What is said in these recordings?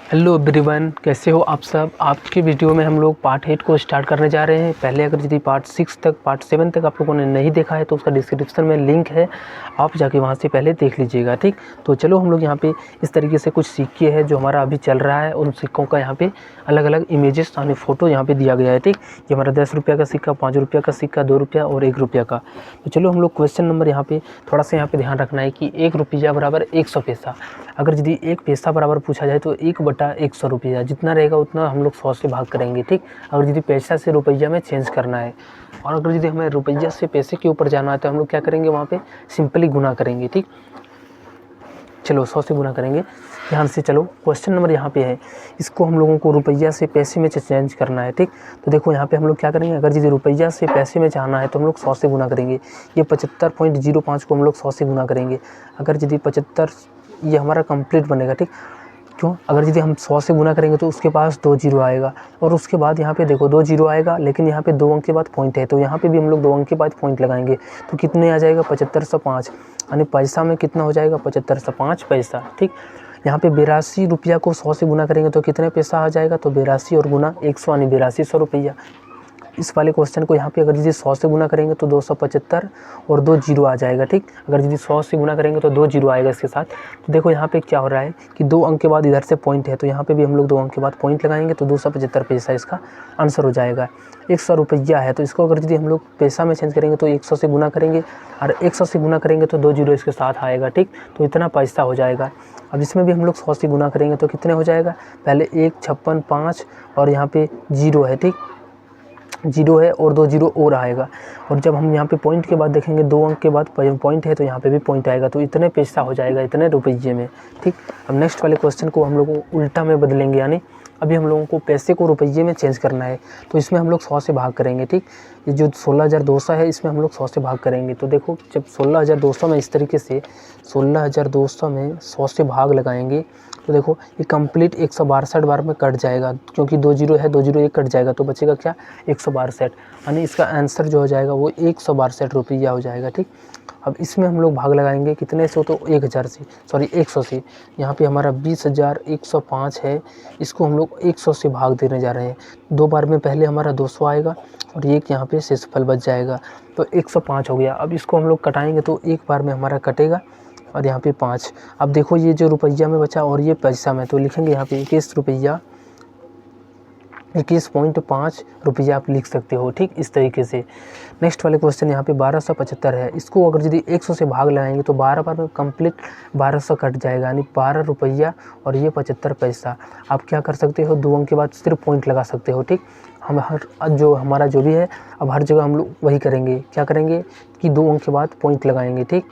Hello everyone, कैसे हो आप सब। आज की वीडियो में हम लोग पार्ट 8 को स्टार्ट करने जा रहे हैं। पहले अगर यदि पार्ट 6 तक पार्ट 7 तक आप लोगों ने नहीं देखा है तो उसका डिस्क्रिप्शन में लिंक है, आप जाके वहां से पहले देख लीजिएगा। ठीक, तो चलो हम लोग यहाँ पे इस तरीके से कुछ सिक्के हैं जो हमारा अभी चल रहा है। उन सिक्कों का यहाँ पे अलग अलग इमेजेस यानी फ़ोटो यहाँ पे दिया गया है। ठीक, ये हमारा 10 रुपये का सिक्का, 5 रुपये का सिक्का, 2 रुपया और 1 रुपया का। तो चलो हम लोग क्वेश्चन नंबर यहाँ पे थोड़ा सा यहाँ पे ध्यान रखना है कि 1 रुपया बराबर 100 पैसा। अगर यदि 1 पैसा बराबर पूछा जाए तो 1/100 रुपया, जितना रहेगा उतना हम लोग 100 से भाग करेंगे। ठीक, अगर यदि पैसा से रुपया में चेंज करना है और अगर यदि हमें रुपया से पैसे के ऊपर जाना है तो हम लोग क्या करेंगे, वहाँ पे सिंपली गुना करेंगे। ठीक, चलो 100 से गुना करेंगे। ध्यान से चलो, क्वेश्चन नंबर यहाँ पे है, इसको हम लोगों को रुपया से पैसे में चेंज करना है। ठीक, तो देखो यहाँ पे हम लोग क्या करेंगे, अगर यदि रुपया से पैसे में जाना है तो हम लोग 100 से गुना करेंगे। ये 75.05 को हम लोग 100 से गुना करेंगे। अगर यदि 75, ये हमारा कंप्लीट बनेगा। ठीक, क्यों, अगर यदि हम 100 से गुना करेंगे तो उसके पास 2 जीरो आएगा और उसके बाद यहाँ पे देखो 2 जीरो आएगा, लेकिन यहाँ पे 2 अंक के बाद पॉइंट है तो यहाँ पे भी हम लोग 2 अंक के बाद पॉइंट लगाएंगे। तो कितने आ जाएगा, 7505, यानी पैसा में कितना हो जाएगा, 7505 पैसा। ठीक, यहाँ पे 82 रुपया को 100 से गुना करेंगे तो कितने पैसा आ जाएगा, तो 82 और गुना 100 यानी 8200 रुपया। इस वाले क्वेश्चन को यहाँ पे अगर यदि 100 से गुना करेंगे तो 275 और 2 जीरो आ जाएगा। ठीक, अगर यदि 100 से गुना करेंगे तो 2 जीरो आएगा इसके साथ। तो देखो यहाँ पे क्या हो रहा है कि 2 अंक के बाद इधर से पॉइंट है तो यहाँ पे भी हम लोग 2 अंक के बाद पॉइंट लगाएंगे तो 275 पैसा इसका आंसर हो जाएगा। 100 रुपया है तो इसको अगर यदि हम लोग पैसा में चेंज करेंगे तो 100 से गुना करेंगे और 100 से गुना करेंगे तो 2 जीरो इसके साथ आएगा। ठीक, तो इतना पैसा हो जाएगा। अब इसमें भी हम लोग 100 से गुना करेंगे तो कितने हो जाएगा, पहले 1 56 5 और यहाँ पे जीरो है। ठीक, जीरो है और 2 जीरो और आएगा और जब हम यहाँ पे पॉइंट के बाद देखेंगे 2 अंक के बाद पॉइंट है तो यहाँ पे भी पॉइंट आएगा, तो इतने पैसा हो जाएगा, इतने रुपये में। ठीक, अब नेक्स्ट वाले क्वेश्चन को हम लोग उल्टा में बदलेंगे, यानी अभी हम लोगों को पैसे को रुपये में चेंज करना है तो इसमें हम लोग 100 से भाग करेंगे। ठीक, ये जो 16,200 है इसमें हम लोग 100 से भाग करेंगे। तो देखो जब 16,200 में इस तरीके से 16,200 में 100 से भाग लगाएंगे तो देखो ये कंप्लीट 162 बार में कट जाएगा, क्योंकि 2 जीरो है, 2 जीरो एक कट जाएगा तो बचेगा क्या, 162, यानी इसका आंसर जो हो जाएगा वो 162 रुपया हो जाएगा। ठीक, अब इसमें हम लोग भाग लगाएंगे कितने से, तो 1000 से, सॉरी 100 से। यहाँ पे हमारा 20,105 है, इसको हम लोग 100 से भाग देने जा रहे हैं। 2 बार में पहले हमारा 200 आएगा और एक यहाँ पे शेषफल बच जाएगा तो 105 हो गया। अब इसको हम लोग कटाएंगे तो एक बार में हमारा कटेगा और यहाँ पे 5। अब देखो ये जो रुपया में बचा और ये पैसा में, तो लिखेंगे यहाँ पे 21 रुपया, 21.5 रुपया आप लिख सकते हो। ठीक, इस तरीके से। नेक्स्ट वाले क्वेश्चन यहाँ पे 1275 है, इसको अगर यदि 100 से भाग लगाएंगे तो 12 बार में कंप्लीट 1200 कट जाएगा, यानी 12 रुपया और ये 75 पैसा। आप क्या कर सकते हो, 2 अंक के बाद सिर्फ पॉइंट लगा सकते हो। ठीक, हम हर जो हमारा जो भी है अब हर जगह हम लोग वही करेंगे, क्या करेंगे कि 2 अंक के बाद पॉइंट लगाएंगे। ठीक,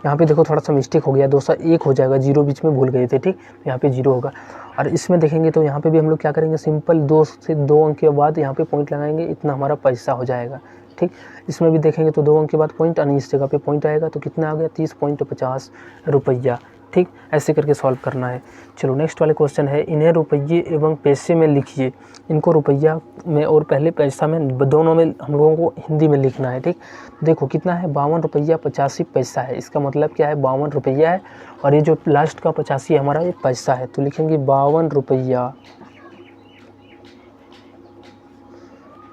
यहाँ पे देखो थोड़ा सा मिस्टेक हो गया, 201 हो जाएगा, जीरो बीच में भूल गए थे। ठीक, यहाँ पे जीरो होगा और इसमें देखेंगे तो यहाँ पे भी हम लोग क्या करेंगे, सिंपल 2 से 2 अंक के बाद यहाँ पे पॉइंट लगाएंगे, इतना हमारा पैसा हो जाएगा। ठीक, इसमें भी देखेंगे तो 2 अंक के बाद पॉइंट यानी इस जगह पे पॉइंट आएगा तो कितना आ गया, 30.50 रुपया। ठीक, ऐसे करके सॉल्व करना है। चलो नेक्स्ट वाले क्वेश्चन है, इन्हें रुपये एवं पैसे में लिखिए। इनको रुपया में और पहले पैसा में, दोनों में हम लोगों को हिंदी में लिखना है। ठीक, देखो कितना है, 52 रुपया 85 पैसा है। इसका मतलब क्या है, 52 रुपया है और ये जो लास्ट का 85 है हमारा ये पैसा है, तो लिखेंगे 52 रुपया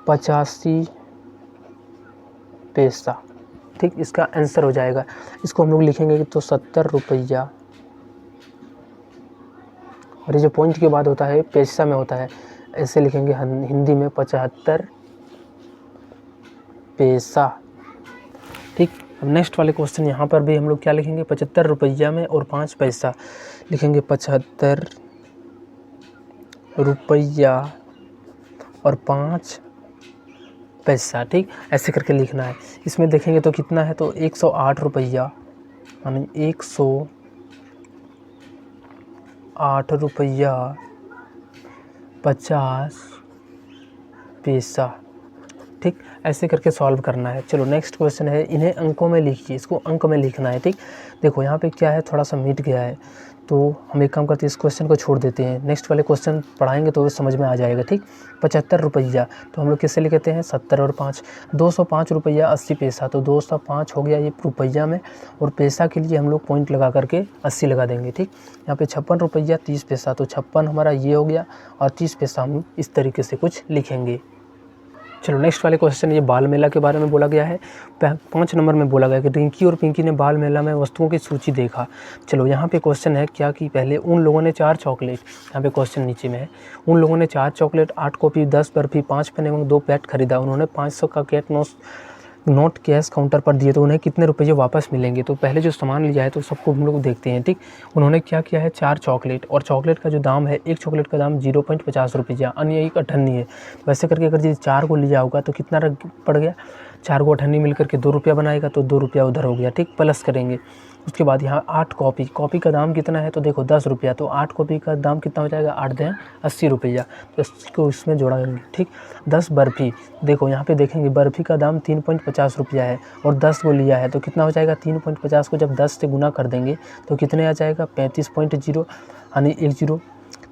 85 पैसा। ठीक, इसका आंसर हो जाएगा। इसको हम लोग लिखेंगे तो 70 रुपया, और ये जो पॉइंट के बाद होता है पैसा में होता है, ऐसे लिखेंगे हिंदी में 75 पैसा। ठीक, अब नेक्स्ट वाले क्वेश्चन यहाँ पर भी हम लोग क्या लिखेंगे, 75 रुपया में और 5 पैसा, लिखेंगे 75 रुपया और 5 पैसा। ठीक, ऐसे करके लिखना है। इसमें देखेंगे तो कितना है, तो 108 रुपया, यानी 108 रुपया 50 पैसा। ठीक, ऐसे करके सॉल्व करना है। चलो नेक्स्ट क्वेश्चन है, इन्हें अंकों में लिखिए, इसको अंक में लिखना है। ठीक, देखो यहाँ पे क्या है, थोड़ा सा मिट गया है, तो हम एक काम करते हैं, इस क्वेश्चन को छोड़ देते हैं, नेक्स्ट वाले क्वेश्चन पढ़ाएंगे तो समझ में आ जाएगा। ठीक, 75 रुपया, तो हम लोग किससे लिखते हैं, 70 और 5, 205 रुपया 80 पैसा, तो 205 हो गया ये रुपया में, और पैसा के लिए हम लोग पॉइंट लगा करके 80 लगा देंगे। ठीक, यहाँ पे 56 रुपया 30 पैसा, तो 56 हमारा ये हो गया, और 30 पैसा हम इस तरीके से कुछ लिखेंगे। चलो नेक्स्ट वाले क्वेश्चन, ये बाल मेला के बारे में बोला गया है। 5 नंबर में बोला गया कि रिंकी और पिंकी ने बाल मेला में वस्तुओं की सूची देखा। चलो यहाँ पे क्वेश्चन है क्या कि पहले उन लोगों ने 4 चॉकलेट, यहाँ पे क्वेश्चन नीचे में है, उन लोगों ने 4 चॉकलेट, 8 कॉपी, 10 बर्फी, 5 पेन एवं 2 पैड खरीदा। उन्होंने 500 का कैट नोट कैश काउंटर पर दिए, तो उन्हें कितने रुपये वापस मिलेंगे। तो पहले जो सामान लिया है तो सबको हम लोग देखते हैं। ठीक, उन्होंने क्या किया है, 4 चॉकलेट, और चॉकलेट का जो दाम है, एक चॉकलेट का दाम 0.50 रुपया, अन्य एक 98 है। वैसे करके अगर ये 4 को लिया होगा तो कितना पड़ गया, 4 को 98 मिल करके 2 रुपया बनाएगा, तो 2 रुपया उधर हो गया। ठीक, प्लस करेंगे। उसके बाद यहाँ 8 कॉपी, कॉपी का दाम कितना है, तो देखो 10 रुपया, तो 8 कॉपी का दाम कितना हो जाएगा, 8 दें 80 रुपया, तो इसको इसमें जोड़ाएंगे। ठीक, 10 बर्फ़ी, देखो यहाँ पे देखेंगे बर्फ़ी का दाम 3.50 रुपया है, और 10 को लिया है, तो कितना हो जाएगा, 3.50 को जब 10 से गुना कर देंगे तो कितने आ जाएगा, 35.0, यानी 10,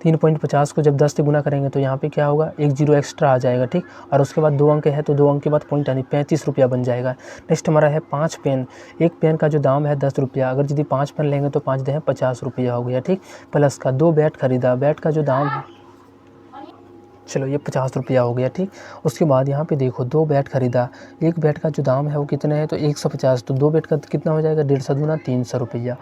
3.50 को जब 10 से गुना करेंगे तो यहाँ पे क्या होगा, 1 0 एक्स्ट्रा आ जाएगा। ठीक, और उसके बाद 2 अंक है, तो 2 अंक के बाद पॉइंट, यानी 35 रुपया बन जाएगा। नेक्स्ट हमारा है 5 पेन, एक पेन का जो दाम है 10 रुपया, अगर यदि 5 पेन लेंगे तो 5 दें 50 रुपया हो गया। ठीक, प्लस का 2 बैट खरीदा, बैट का जो दाम है, चलो ये 50 रुपया हो गया। ठीक, उसके बाद यहाँ पे देखो 2 बैट खरीदा, एक बैट का जो दाम है वो कितना है, तो 150, तो 2 बैट का कितना हो जाएगा, 150 दूना 300 रुपया।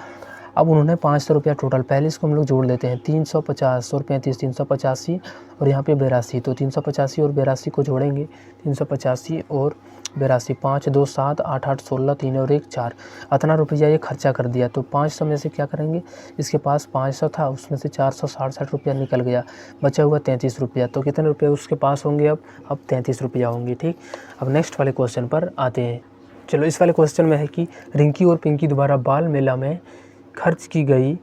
अब उन्होंने 500 रुपया टोटल, पहले इसको हम लोग जोड़ लेते हैं, 350 और 35, 385 और यहाँ पे 82, तो 385 और 82 को जोड़ेंगे, 385 और 82, 5 2 7 8 8 16, 3 और 1 4, इतना रुपया ये खर्चा कर दिया। तो 500 में से क्या करेंगे, इसके पास 500 था, उसमें से 467 रुपया निकल गया, बचा हुआ 33 रुपया, तो कितने रुपये उसके पास होंगे, अब 33 रुपया होंगे। ठीक, अब नेक्स्ट वाले क्वेश्चन पर आते हैं। चलो इस वाले क्वेश्चन में है कि रिंकी और पिंकी द्वारा बाल मेला में खर्च की गई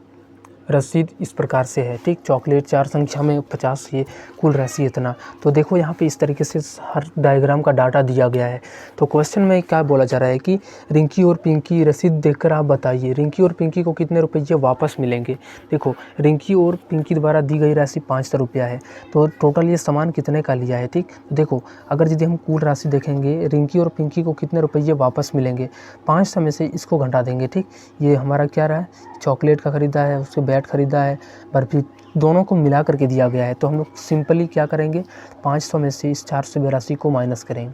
रसीद इस प्रकार से है। ठीक, चॉकलेट 4 संख्या में 50, ये कुल राशि इतना। तो देखो यहाँ पे इस तरीके से हर डायग्राम का डाटा दिया गया है। तो क्वेश्चन में क्या बोला जा रहा है कि रिंकी और पिंकी रसीद देखकर आप बताइए रिंकी और पिंकी को कितने रुपये वापस मिलेंगे। देखो रिंकी और पिंकी द्वारा दी गई राशि 500 रुपया है, तो टोटल ये सामान कितने का लिया है। ठीक, देखो अगर यदि हम कुल राशि देखेंगे, रिंकी और पिंकी को कितने रुपये वापस मिलेंगे, 500 में से इसको घटा देंगे। ठीक, ये हमारा क्या रहा है, चॉकलेट का ख़रीदा है, उसके बैट ख़रीदा है, बर्फ़ी, दोनों को मिला करके दिया गया है। तो हम लोग सिंपली क्या करेंगे, 500 में से इस 482 को माइनस करेंगे,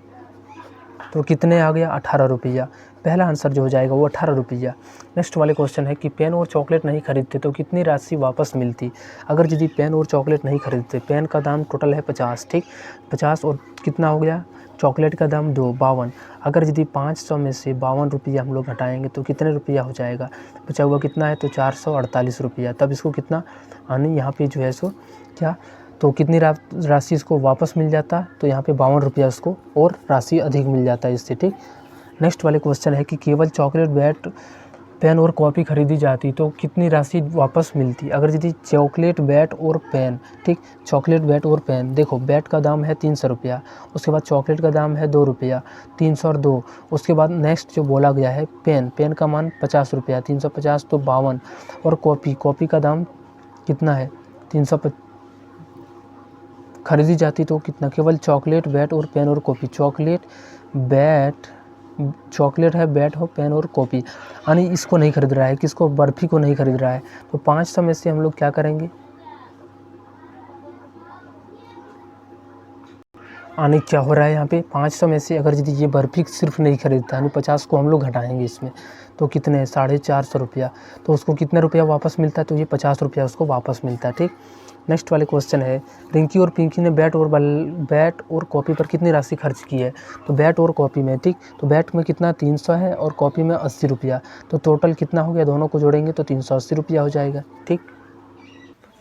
तो कितने आ गया, 18 रुपया। पहला आंसर जो हो जाएगा वो 18 रुपया। नेक्स्ट वाले क्वेश्चन है कि पेन और चॉकलेट नहीं खरीदते तो कितनी राशि वापस मिलती। अगर यदि पेन और चॉकलेट नहीं खरीदते, पेन का दाम टोटल है 50, ठीक, 50 और कितना हो गया, चॉकलेट का दाम 52, अगर यदि 500 में से 52 रुपया हम लोग घटाएंगे तो कितने रुपया हो जाएगा, बचा हुआ कितना है, तो 448 रुपया। तब इसको कितना, यानी यहाँ पे जो है सो क्या, तो कितनी राशि इसको वापस मिल जाता, तो यहाँ पे 52 रुपया उसको और राशि अधिक मिल जाता है इससे। ठीक, नेक्स्ट वाले क्वेश्चन है कि केवल चॉकलेट, बैट, पेन और कॉपी खरीदी जाती तो कितनी राशि वापस मिलती। अगर यदि चॉकलेट, बैट और पेन, ठीक, चॉकलेट, बैट और पेन, देखो बैट का दाम है 300 रुपया, उसके बाद चॉकलेट का दाम है 2 रुपया, 300 और 2, उसके बाद नेक्स्ट जो बोला गया है पेन, पेन का मान 50 रुपया, 350 तो 52, और कॉपी, कॉपी का दाम कितना है, 350 खरीदी जाती तो कितना, केवल चॉकलेट, बैट और पेन और कॉपी, चॉकलेट, बैट, चॉकलेट है, बैट हो, पेन और कॉपी, यानी इसको नहीं खरीद रहा है, किसको, बर्फ़ी को नहीं खरीद रहा है। तो 500 में से हम लोग क्या करेंगे, यानी क्या हो रहा है यहाँ पे, 500 में से अगर यदि ये बर्फ़ी सिर्फ नहीं खरीदता, यानी 50 को हम लोग घटाएंगे इसमें, तो कितने, 450 रुपया, तो उसको कितने रुपया वापस मिलता है, तो ये 50 रुपया उसको वापस मिलता है। ठीक, नेक्स्ट वाले क्वेश्चन है रिंकी और पिंकी ने बैट और कॉपी पर कितनी राशि खर्च की है। तो बैट और कॉपी में, ठीक, तो बैट में कितना 300 है और कॉपी में 80 रुपया, तो टोटल कितना हो गया, दोनों को जोड़ेंगे तो 380 रुपया हो जाएगा। ठीक,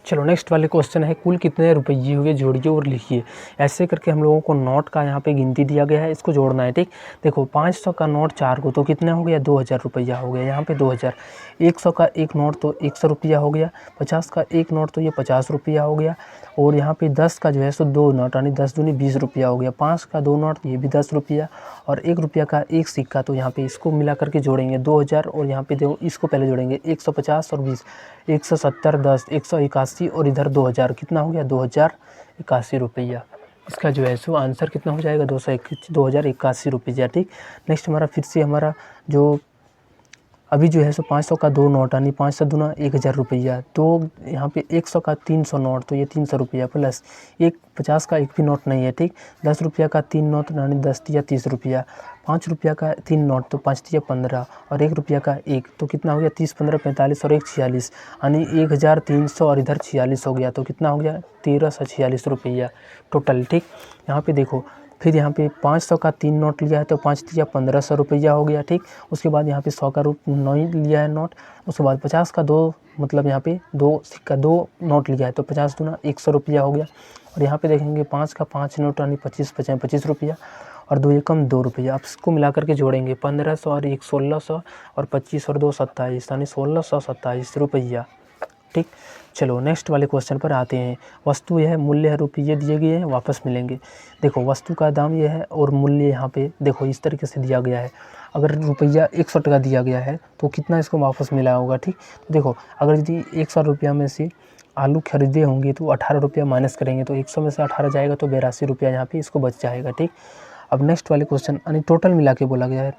चलो नेक्स्ट वाले क्वेश्चन है कुल कितने रुपये हुए, जोड़िए और लिखिए। ऐसे करके हम लोगों को नोट का यहाँ पे गिनती दिया गया है, इसको जोड़ना है। ठीक, देखो 500 का नोट 4 को तो कितना हो गया, 2000 रुपया हो गया, यहाँ पे 2000, 100 का एक नोट तो 100 रुपया हो गया, 50 का एक नोट तो ये 50 रुपया हो गया, और यहाँ पे 10 का जो है सो 2 नोट यानी 10 दूनी 20 रुपया हो गया। 5 का 2 नोट ये भी 10 रुपया और 1 रुपया का 1 सिक्का, तो यहाँ पे इसको मिला करके जोड़ेंगे 2000 और यहाँ पे देखो इसको पहले जोड़ेंगे 150 और 20, 170, 10, 181 और इधर 2000, कितना हो गया 2081 रुपया। इसका जो है सो आंसर कितना हो जाएगा 2081 रुपया। ठीक, नेक्स्ट हमारा फिर से हमारा जो अभी जो है सो 500 का 2 नोट यानी 5 दूना 1000 रुपया, तो यहाँ पे 100 का 300 नोट, तो ये 300 रुपया प्लस एक 50 का एक भी नोट नहीं है। ठीक, 10 रुपया का 3 नोट यानी 10 या 30 रुपया, 5 रुपया का 3 नोट तो 5 या 15 और 1 रुपया का 1, तो कितना हो गया 30, 15, 45 और 1 46 यानी 1300 और इधर 46 हो गया, तो कितना हो गया 1346 रुपया टोटल। ठीक, यहाँ पे देखो फिर यहाँ पे 500 का 3 नोट लिया है तो 5 या 1500 रुपया हो गया। ठीक, उसके बाद यहाँ पे 100 का नहीं लिया है नोट, उसके बाद 50 का 2 मतलब यहाँ पे 2 सिक्का 2 नोट लिया है तो 50 दूना 100 रुपया हो गया। और यहाँ पे देखेंगे 5 का 5 नोट यानी 25 रुपया और 2 एकम 2 रुपया। आप इसको मिला करके जोड़ेंगे 1500 और 1 1600 और 25 और 2 27 यानी 1627 रुपया। ठीक, चलो नेक्स्ट वाले क्वेश्चन पर आते हैं। वस्तु यह है, मूल्य है रुपये दिए गए हैं, वापस मिलेंगे। देखो वस्तु का दाम यह है और मूल्य यहाँ पे देखो इस तरीके से दिया गया है। अगर रुपया 100 टका दिया गया है तो कितना इसको वापस मिला होगा। ठीक, तो देखो अगर यदि 100 रुपया में से आलू खरीदे होंगे तो 18 रुपया माइनस करेंगे तो 100 में से 18 जाएगा तो 82 रुपया यहाँ पे इसको बच जाएगा। ठीक, अब नेक्स्ट वाले क्वेश्चन यानी टोटल मिला के बोला गया है।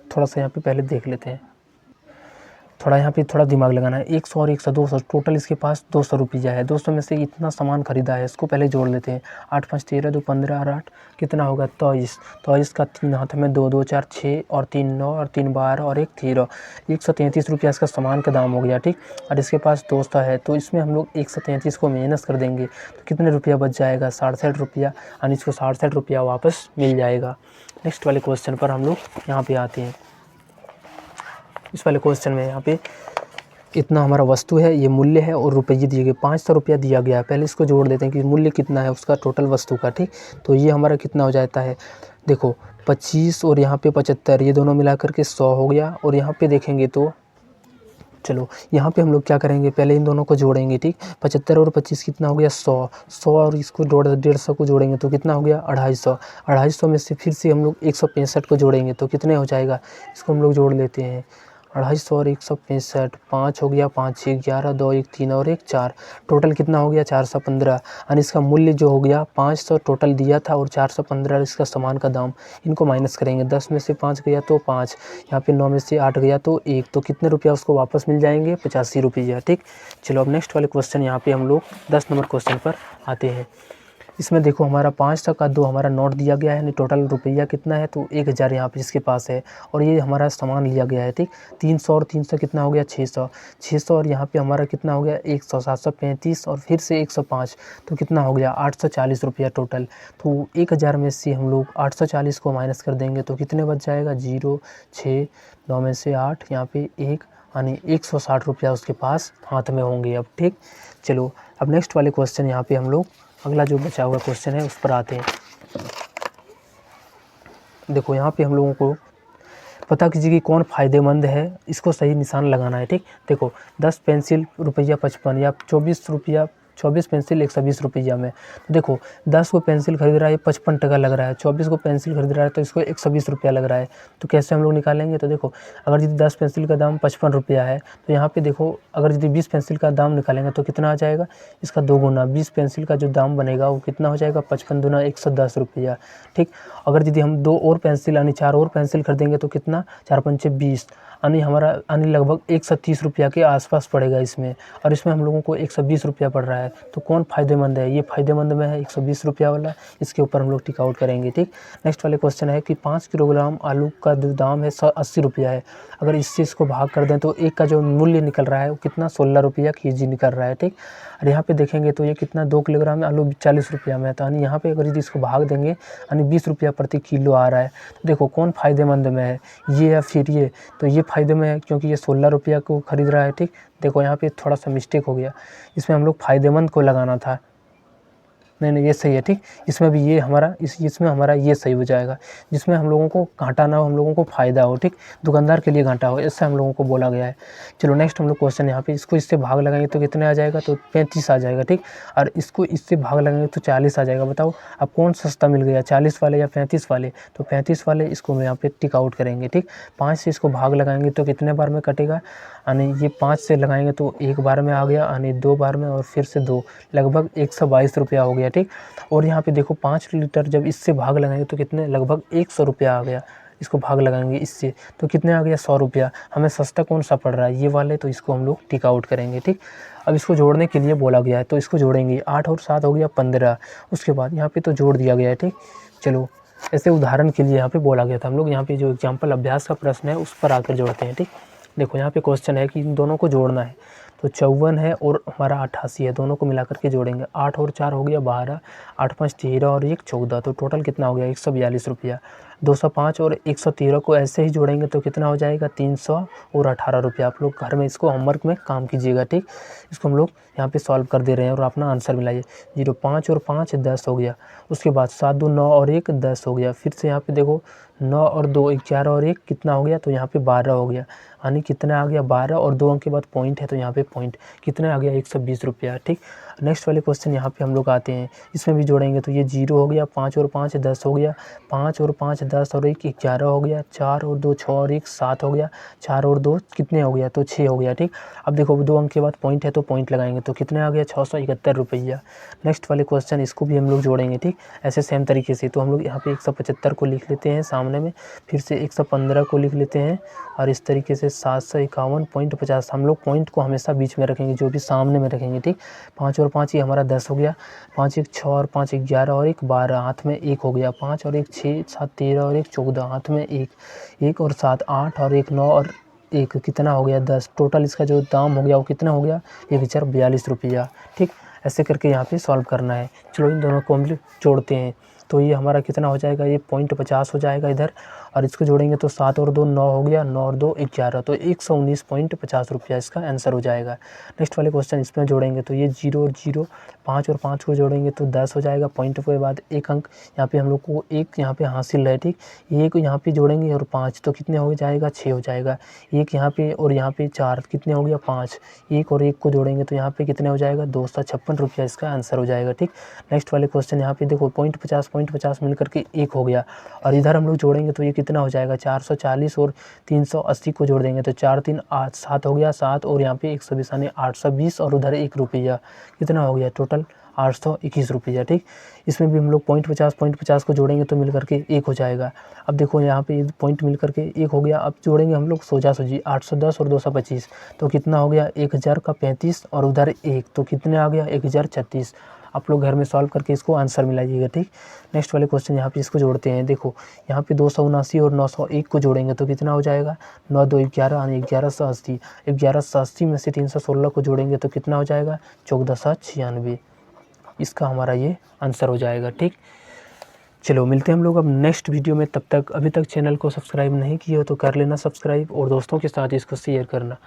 थोड़ा सा यहाँ पे पहले देख लेते हैं, थोड़ा यहाँ पे थोड़ा दिमाग लगाना है। 100 और 100 200, टोटल इसके पास 200 रुपया है। 200 में से इतना सामान खरीदा है, इसको पहले जोड़ लेते हैं। 8 5 13 2 15 और 8 कितना होगा 23। 23 का 3 हाथ में 2 2 4 6 और 3 9 और 3 12 और 1 13, 133 रुपया इसका सामान का दाम हो गया। ठीक, और इसके पास 200 है तो इसमें हम लोग 133 को माइनस कर देंगे तो कितने रुपया बच जाएगा 67 रुपया, यानी इसको 67 रुपया वापस मिल जाएगा। नेक्स्ट वाले क्वेश्चन पर हम लोग यहाँ पे आते हैं। इस वाले क्वेश्चन में यहाँ पे इतना हमारा वस्तु है, ये मूल्य है और रुपये दिए गए 500 रुपया दिया गया है। पहले इसको जोड़ देते हैं कि मूल्य कितना है उसका टोटल वस्तु का। ठीक, तो ये हमारा कितना हो जाता है देखो 25 और यहाँ पे 75, ये दोनों मिला करके 100 हो गया। और यहाँ पे देखेंगे तो चलो यहाँ पे हम लोग क्या करेंगे, पहले इन दोनों को जोड़ेंगे। ठीक, 75 और 25 कितना हो गया 100, 100 और इसको 150 को जोड़ेंगे तो कितना हो गया 250। 250 में से फिर से हम लोग 165 को जोड़ेंगे तो कितने हो जाएगा, इसको हम लोग जोड़ लेते हैं 250 और 165, 5 हो गया, 5 6 11 2 1 3 और 1 4, टोटल कितना हो गया 415। और इसका मूल्य जो हो गया 500 टोटल दिया था और 415 इसका सामान का दाम, इनको माइनस करेंगे। 10 में से 5 गया तो 5, यहाँ पे 9 में से 8 गया तो 1, तो कितने रुपया उसको वापस मिल जाएंगे 85 रुपया। ठीक, चलो अब नेक्स्ट वाले क्वेश्चन यहाँ पे हम लोग 10 नंबर क्वेश्चन पर आते हैं। इसमें देखो हमारा 500 का 2 हमारा नोट दिया गया है, यानी टोटल रुपया कितना है तो 1000 यहाँ पे जिसके पास है और ये हमारा सामान लिया गया है। ठीक, 300 और 300 कितना हो गया 600, 600 और यहाँ पे हमारा कितना हो गया 100, 735 और फिर से 105, तो कितना हो गया 840 रुपया टोटल। तो 1000 में से हम लोग 840 को माइनस कर देंगे तो कितने बच जाएगा 0 6 9 में से 8, यहाँ पे 1, यानी 160 रुपया उसके पास हाथ में होंगे। अब ठीक, चलो अब नेक्स्ट वाले क्वेश्चन यहाँ पे हम लोग अगला जो बचा हुआ क्वेश्चन है उस पर आते हैं। देखो यहाँ पे हम लोगों को पता कीजिए कि कौन फ़ायदेमंद है, इसको सही निशान लगाना है। ठीक, देखो 10 पेंसिल रुपया 55 या 24 रुपया 24 पेंसिल 120 रुपया में, तो देखो 10 को पेंसिल खरीद रहा है 55 टका लग रहा है, 24 को पेंसिल खरीद रहा है तो इसको 120 रुपया लग रहा है। तो कैसे हम लोग निकालेंगे, तो देखो अगर यदि 10 पेंसिल का दाम 55 रुपया है तो यहाँ पे देखो अगर यदि 20 पेंसिल का दाम निकालेंगे तो कितना आ जाएगा, इसका 2 गुना 20 पेंसिल का जो दाम बनेगा वो कितना हो जाएगा 55 दूना 110 रुपया। ठीक, अगर यदि हम 2 और पेंसिल यानी 4 और पेंसिल खरीदेंगे तो कितना 4 पंचे 20, यानी हमारा यानी लगभग 130 रुपया के आसपास पड़ेगा इसमें, और इसमें हम लोगों को 120 रुपया पड़ रहा है। तो कौन फ़ायदेमंद है, ये फ़ायदेमंद में है 120 रुपया वाला, इसके ऊपर हम लोग टिक आउट करेंगे। ठीक, नेक्स्ट वाले क्वेश्चन है कि 5 किलोग्राम आलू का जो दाम है 80 रुपया है, अगर इससे इसको भाग कर दें तो एक का जो मूल्य निकल रहा है वो कितना 16 रुपया केजी निकल रहा है। ठीक, और यहाँ पे देखेंगे तो ये कितना 2 किलोग्राम आलू 40 रुपया में है, तो यानी यहाँ पे अगर यदि इसको भाग देंगे यानी 20 रुपया प्रति किलो आ रहा है। तो देखो कौन फ़ायदेमंद में है, ये या फिर ये, तो ये फ़ायदे में है क्योंकि ये 16 रुपया को खरीद रहा है। ठीक, देखो यहाँ पे थोड़ा सा मिस्टेक हो गया, इसमें हम लोग फ़ायदेमंद को लगाना था। नहीं ये सही है, ठीक। इसमें भी ये हमारा इसमें हमारा ये सही हो जाएगा, जिसमें हम लोगों को घाटा ना हो, हम लोगों को फ़ायदा हो, ठीक। दुकानदार के लिए घाटा हो, इससे हम लोगों को बोला गया है। चलो नेक्स्ट हम लोग क्वेश्चन यहाँ पे, इसको इससे भाग लगाएंगे तो कितने आ जाएगा, तो 35 आ जाएगा, ठीक। और इसको इससे भाग लगाएंगे तो 40 आ जाएगा। बताओ अब कौन सस्ता मिल गया, 40 वाले या 35 वाले। तो 35 वाले इसको हम यहाँ पे टिक आउट करेंगे, ठीक। 5 से इसको भाग लगाएंगे तो कितने बार में कटेगा, यानी ये 5 से लगाएंगे तो 1 बार में आ गया, यानी 2 बार में और फिर से 2, लगभग 122 रुपया हो गया, ठीक। और यहाँ पे देखो 5 लीटर जब इससे भाग लगाएंगे तो कितने, लगभग 100 रुपया आ गया। इसको भाग लगाएंगे इससे तो कितने आ गया, 100 रुपया। हमें सस्ता कौन सा पड़ रहा है, ये वाले, तो इसको हम लोग टिक आउट करेंगे, ठीक। अब इसको जोड़ने के लिए बोला गया है तो इसको जोड़ेंगे, 8 और 7 हो गया 15। उसके बाद यहाँ पे तो जोड़ दिया गया है, ठीक। चलो ऐसे उदाहरण के लिए यहाँ पे बोला गया था, हम लोग यहाँ पे जो एग्जाम्पल अभ्यास का प्रश्न है उस पर आकर जोड़ते हैं, ठीक। देखो यहाँ पे क्वेश्चन है कि इन दोनों को जोड़ना है, तो 54 है और हमारा 88 है, दोनों को मिलाकर के जोड़ेंगे। 8 और 4 हो गया 12, 8 5 13 और 1 14, तो टोटल कितना हो गया, 142 रुपया। 205 और 113 को ऐसे ही जोड़ेंगे तो कितना हो जाएगा, 300 और 18 रुपया। आप लोग घर में इसको होमवर्क में काम कीजिएगा, ठीक। इसको हम लोग यहाँ पे सॉल्व कर दे रहे हैं और अपना आंसर मिलाइए। 0 5 और 5 10 हो गया। उसके बाद 7 2 9 और 1 10 हो गया। फिर से यहाँ पे देखो 9 और 2 11 और 1 कितना हो गया, तो यहाँ पे 12 हो गया, यानी कितना आ गया 12 और 2 अंक के बाद पॉइंट है तो यहाँ पे पॉइंट कितना आ गया, 120 रुपया, ठीक। नेक्स्ट वाले क्वेश्चन यहाँ पे हम लोग आते हैं, इसमें भी जोड़ेंगे तो ये 0 हो गया, 5 और 5 10 हो गया, 5 और 5 10 और 1 11 हो गया, 4 और 2 6 और 1 7 हो गया, 4 और 2 कितने हो गया, तो 6 हो गया, ठीक। अब देखो 2 अंक के बाद पॉइंट है तो पॉइंट लगाएंगे तो कितने आ गया, 671 रुपया। नेक्स्ट वाले क्वेश्चन इसको भी हम लोग जोड़ेंगे, ठीक, ऐसे सेम तरीके से। तो हम लोग यहाँ पे 175 को लिख लेते हैं सामने में, फिर से 115 को लिख लेते हैं और इस तरीके से 751.50। हम लोग पॉइंट को हमेशा बीच में रखेंगे, जो भी सामने में रखेंगे, ठीक। 5 और 5 ये हमारा 10 हो गया, 5 1 6 और 5 11 और 1 12, हाथ में 1 हो गया, 5 और 1 6 7 13 और 1 14, हाथ में 1 1 और 7 8 और 1 9 और 1 कितना हो गया, 10। टोटल इसका जो दाम हो गया वो कितना हो गया, 1042 रुपया, ठीक। ऐसे करके यहाँ पे सॉल्व करना है। चलो इन दोनों को हम जोड़ते हैं तो ये हमारा कितना हो जाएगा, ये 0.50 हो जाएगा इधर, और इसको जोड़ेंगे तो 7 और 2 9 हो गया, 9 और 2 11, तो 119.50 रुपया इसका आंसर हो जाएगा। नेक्स्ट वाले क्वेश्चन इसमें जोड़ेंगे तो ये 0 और 0, 5 और 5 को जोड़ेंगे तो 10 हो जाएगा, पॉइंट के बाद एक अंक यहाँ पे हम लोग को एक यहाँ पे हासिल है, ठीक। ये को यहाँ पे जोड़ेंगे और 5 तो कितने हो जाएगा, 6 हो जाएगा। एक यहाँ पे और यहाँ पे 4 कितने हो गया, 5। एक और एक को जोड़ेंगे तो यहाँ पे कितने हो जाएगा, 256 रुपया इसका आंसर हो जाएगा, ठीक। नेक्स्ट वाले क्वेश्चन यहाँ पे देखो 0.50 मिल करके 1 हो गया, और इधर हम लोग जोड़ेंगे तो ये कितना हो जाएगा, 440 और 380 को जोड़ देंगे तो 4 3 8 7 हो गया, 7 और यहाँ पे 120 यानी 820 और उधर 1 रुपया, कितना हो गया टोटल 821 रुपया, ठीक। इसमें भी हम लोग 0.50 को जोड़ेंगे तो मिल करके 1 हो जाएगा। अब देखो यहाँ पे पॉइंट मिल करके 1 हो गया। अब जोड़ेंगे हम लोग सोजा सोजी 810 और 225 तो कितना हो गया, 1000 का 35 और उधर 1 तो कितने आ गया, 1036। आप लोग घर में सॉल्व करके इसको आंसर मिलाइएगा, ठीक। नेक्स्ट वाले क्वेश्चन यहाँ पे इसको जोड़ते हैं। देखो यहाँ पे 279 और 901 को जोड़ेंगे तो कितना हो जाएगा, 9 2 11 यानी 1180। 1180 में से 316 को जोड़ेंगे तो कितना हो जाएगा, 1496। इसका हमारा ये आंसर हो जाएगा, ठीक। चलो मिलते हैं हम लोग अब नेक्स्ट वीडियो में। तब तक अभी तक चैनल को सब्सक्राइब नहीं किया हो तो कर लेना सब्सक्राइब और दोस्तों के साथ इसको शेयर करना।